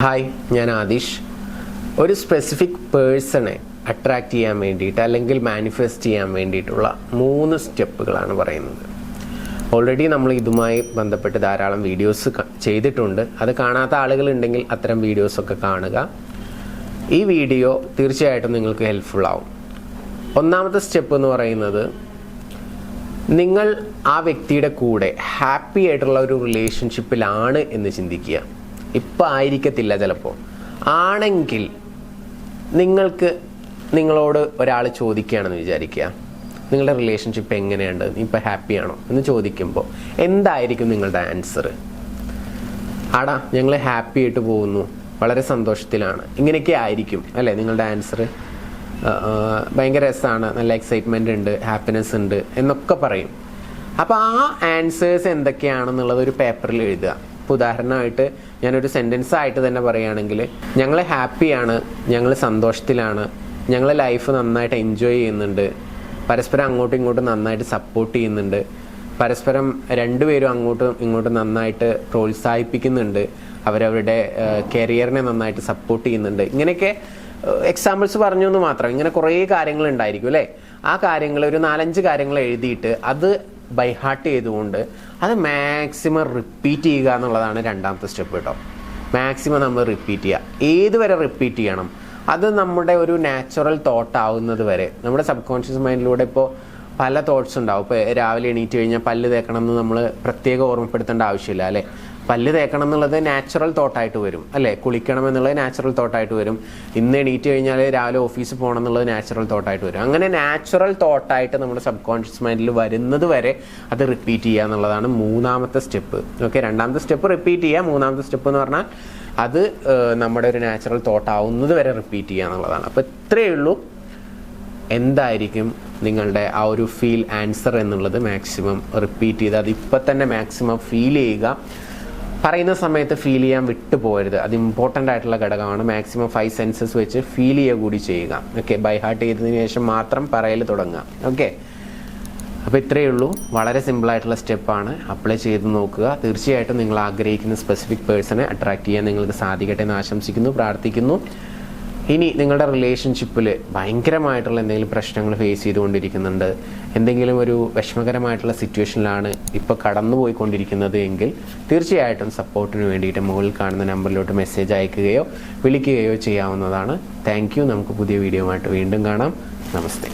Hi, ഞാൻ ആദിഷ്. ഒരു specific പേഴ്സണെ അട്രാക്റ്റ് ചെയ്യാൻ വേണ്ടിയിട്ട് അല്ലെങ്കിൽ മാനിഫെസ്റ്റ് ചെയ്യാൻ വേണ്ടിയിട്ടുള്ള 3 സ്റ്റെപ്പുകളാണ് പറയുന്നത്. ഓൾറെഡി നമ്മൾ ഇതുമായി ബന്ധപ്പെട്ട് ധാരാളം വീഡിയോസ് ചെയ്തിട്ടുണ്ട്. അത് കാണാത്ത ആളുകളുണ്ടെങ്കിൽ അത്തരം വീഡിയോസൊക്കെ കാണുക. ഈ വീഡിയോ തീർച്ചയായിട്ടും നിങ്ങൾക്ക് ഹെൽപ്ഫുൾ ആവും. ഒന്നാമത്തെ സ്റ്റെപ്പ് എന്ന് പറയുന്നത്, നിങ്ങൾ ആ വ്യക്തിയുടെ കൂടെ ഹാപ്പി ആയിട്ടുള്ള ഒരു റിലേഷൻഷിപ്പിലാണ് എന്ന് ചിന്തിക്കുക. ഇപ്പം ആയിരിക്കത്തില്ല, ചിലപ്പോൾ ആണെങ്കിൽ നിങ്ങളോട് ഒരാൾ ചോദിക്കുകയാണെന്ന് വിചാരിക്കുക, നിങ്ങളുടെ റിലേഷൻഷിപ്പ് എങ്ങനെയുണ്ട്, ഇപ്പം ഹാപ്പിയാണോ എന്ന് ചോദിക്കുമ്പോൾ എന്തായിരിക്കും നിങ്ങളുടെ ആൻസർ? ആടാ, ഞങ്ങൾ ഹാപ്പി ആയിട്ട് പോകുന്നു, വളരെ സന്തോഷത്തിലാണ്, ഇങ്ങനെയൊക്കെ ആയിരിക്കും അല്ലേ നിങ്ങളുടെ ആൻസർ. ഭയങ്കര രസമാണ്, നല്ല എക്സൈറ്റ്മെൻ്റ് ഉണ്ട്, ഹാപ്പിനെസ് ഉണ്ട് എന്നൊക്കെ പറയും. അപ്പോൾ ആ ആൻസേഴ്സ് എന്തൊക്കെയാണെന്നുള്ളത് ഒരു പേപ്പറിൽ എഴുതുക. ഇപ്പോൾ ഉദാഹരണമായിട്ട് ഞാനൊരു സെൻറ്റൻസ് ആയിട്ട് തന്നെ പറയുകയാണെങ്കിൽ, ഞങ്ങൾ ഹാപ്പിയാണ്, ഞങ്ങൾ സന്തോഷത്തിലാണ്, ഞങ്ങൾ ലൈഫ് നന്നായിട്ട് എൻജോയ് ചെയ്യുന്നുണ്ട്, പരസ്പരം അങ്ങോട്ടും ഇങ്ങോട്ടും നന്നായിട്ട് സപ്പോർട്ട് ചെയ്യുന്നുണ്ട്, പരസ്പരം രണ്ടുപേരും അങ്ങോട്ടും ഇങ്ങോട്ടും നന്നായിട്ട് പ്രോത്സാഹിപ്പിക്കുന്നുണ്ട്, അവരവരുടെ കരിയറിനെ നന്നായിട്ട് സപ്പോർട്ട് ചെയ്യുന്നുണ്ട്. ഇങ്ങനെയൊക്കെ എക്സാമ്പിൾസ് പറഞ്ഞു എന്ന് മാത്രം. ഇങ്ങനെ കുറേ കാര്യങ്ങൾ ഉണ്ടായിരിക്കും അല്ലേ. ആ കാര്യങ്ങൾ ഒരു 4-5 കാര്യങ്ങൾ എഴുതിയിട്ട് അത് ബൈ ഹാർട്ട് ചെയ്തുകൊണ്ട് അത് മാക്സിമം റിപ്പീറ്റ് ചെയ്യുക എന്നുള്ളതാണ് രണ്ടാമത്തെ സ്റ്റെപ്പ് കേട്ടോ. മാക്സിമം നമ്മൾ റിപ്പീറ്റ് ചെയ്യുക. ഏതുവരെ റിപ്പീറ്റ് ചെയ്യണം? അത് നമ്മുടെ ഒരു നാച്ചുറൽ തോട്ട് ആവുന്നത് വരെ. നമ്മുടെ സബ് കോൺഷ്യസ് മൈൻഡിലൂടെ ഇപ്പോൾ പല തോട്ട്സ് ഉണ്ടാവും. ഇപ്പോൾ രാവിലെ എണീറ്റ് കഴിഞ്ഞാൽ പല്ല് തേക്കണം എന്ന് നമ്മൾ പ്രത്യേകം ഓർമ്മപ്പെടുത്തേണ്ട ആവശ്യമില്ല അല്ലേ. പല്ല് തേക്കണം എന്നുള്ളത് നാച്ചുറൽ തോട്ടായിട്ട് വരും അല്ലേ. കുളിക്കണം എന്നുള്ളത് നാച്ചുറൽ തോട്ടായിട്ട് വരും. ഇന്ന് എണീറ്റ് കഴിഞ്ഞാൽ രാവിലെ ഓഫീസിൽ പോകണം എന്നുള്ളത് നാച്ചുറൽ തോട്ടായിട്ട് വരും. അങ്ങനെ നാച്ചുറൽ തോട്ടായിട്ട് നമ്മുടെ സബ് കോൺഷ്യസ് മൈൻഡിൽ വരുന്നത് വരെ അത് റിപ്പീറ്റ് ചെയ്യുക എന്നുള്ളതാണ് 3ാമത്തെ സ്റ്റെപ്പ്. ഓക്കെ, 2ാമത്തെ സ്റ്റെപ്പ് റിപ്പീറ്റ് ചെയ്യുക. 3ാമത്തെ സ്റ്റെപ്പ് എന്ന് പറഞ്ഞാൽ അത് നമ്മുടെ ഒരു നാച്ചുറൽ തോട്ട് ആവുന്നത് വരെ റിപ്പീറ്റ് ചെയ്യുക എന്നുള്ളതാണ്. അപ്പോൾ ഇത്രയേ ഉള്ളൂ. എന്തായിരിക്കും നിങ്ങളുടെ ആ ഒരു ഫീൽ ആൻസർ എന്നുള്ളത് മാക്സിമം റിപ്പീറ്റ് ചെയ്ത് അത് ഇപ്പം തന്നെ മാക്സിമം ഫീൽ ചെയ്യുക. പറയുന്ന സമയത്ത് ഫീൽ ചെയ്യാൻ വിട്ടു പോകരുത്. അത് ഇമ്പോർട്ടൻ്റ് ആയിട്ടുള്ള ഘടകമാണ്. മാക്സിമം 5 സെൻസസ് വെച്ച് ഫീൽ ചെയ്യുക കൂടി ചെയ്യുക. ഓക്കെ, ബൈ ഹാർട്ട് ചെയ്തതിന് ശേഷം മാത്രം പറയൽ തുടങ്ങുക. ഓക്കെ, അപ്പോൾ ഇത്രയേ ഉള്ളൂ. വളരെ സിമ്പിളായിട്ടുള്ള സ്റ്റെപ്പാണ്. അപ്ലൈ ചെയ്ത് നോക്കുക. തീർച്ചയായിട്ടും നിങ്ങൾ ആഗ്രഹിക്കുന്ന സ്പെസിഫിക് പേഴ്സണെ അട്രാക്റ്റ് ചെയ്യാൻ നിങ്ങൾക്ക് സാധിക്കട്ടെ എന്ന് ആശംസിക്കുന്നു, പ്രാർത്ഥിക്കുന്നു. ഇനി നിങ്ങളുടെ റിലേഷൻഷിപ്പിൽ ഭയങ്കരമായിട്ടുള്ള എന്തെങ്കിലും പ്രശ്നങ്ങൾ ഫേസ് ചെയ്തുകൊണ്ടിരിക്കുന്നുണ്ട്, എന്തെങ്കിലും ഒരു വിഷമകരമായിട്ടുള്ള സിറ്റുവേഷനിലാണ് ഇപ്പോൾ കടന്നുപോയിക്കൊണ്ടിരിക്കുന്നത് എങ്കിൽ തീർച്ചയായിട്ടും സപ്പോർട്ടിന് വേണ്ടിയിട്ട് മുകളിൽ കാണുന്ന നമ്പറിലോട്ട് മെസ്സേജ് അയക്കുകയോ വിളിക്കുകയോ ചെയ്യാവുന്നതാണ്. Thank you. നമുക്ക് പുതിയ വീഡിയോ ആയിട്ട് വീണ്ടും കാണാം. നമസ്തേ.